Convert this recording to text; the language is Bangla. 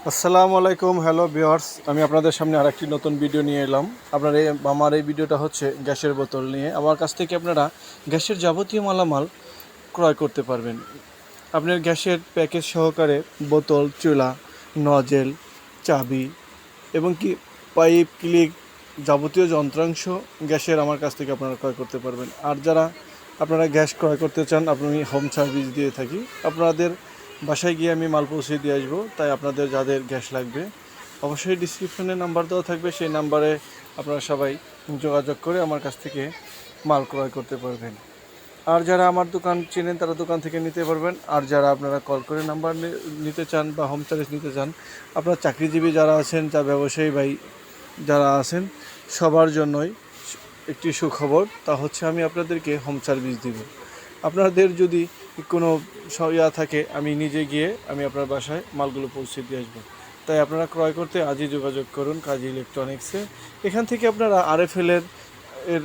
আসসালামু আলাইকুম, হ্যালো ভিউয়ার্স। আমি আপনাদের সামনে আরেকটি নতুন ভিডিও নিয়ে এলাম। আমার এই ভিডিওটা হচ্ছে গ্যাসের বোতল নিয়ে। আমার কাছ থেকে আপনারা গ্যাসের যাবতীয় মালামাল ক্রয় করতে পারবেন। আপনার গ্যাসের প্যাকেজ সহকারে বোতল, চুলা, নজেল, চাবি এবং কি পাইপ, ক্লিক, যাবতীয় যন্ত্রাংশ গ্যাসের আমার কাছ থেকে আপনারা ক্রয় করতে পারবেন। আর যারা আপনারা গ্যাস ক্রয় করতে চান, আমি হোম সার্ভিস দিয়ে থাকি। আপনাদের বাসায় গিয়ে আমি মাল পৌঁছে দিয়ে আসবো। তাই আপনাদের যাদের গ্যাস লাগবে অবশ্যই ডিসক্রিপশনে নাম্বার দেওয়া থাকবে, সেই নাম্বারে আপনারা সবাই যোগাযোগ করে আমার কাছ থেকে মাল ক্রয় করতে পারবেন। আর যারা আমার দোকান চেনেন তারা দোকান থেকে নিতে পারবেন। আর যারা আপনারা কল করে নাম্বার নিতে চান বা হোম সার্ভিস নিতে চান, আপনার চাকরিজীবী যারা আছেন, যা ব্যবসায়ী ভাই যারা আছেন, সবার জন্যই একটি সুখবর, তা হচ্ছে আমি আপনাদেরকে হোম সার্ভিস দিব। আপনাদের যদি কোনো থাকে, আমি নিজে গিয়ে আমি আপনার বাসায় মালগুলো পৌঁছে দিয়ে আসবো। তাই আপনারা ক্রয় করতে আজই যোগাযোগ করুন কাজী ইলেকট্রনিক্সে। এখান থেকে আপনারা RFL এর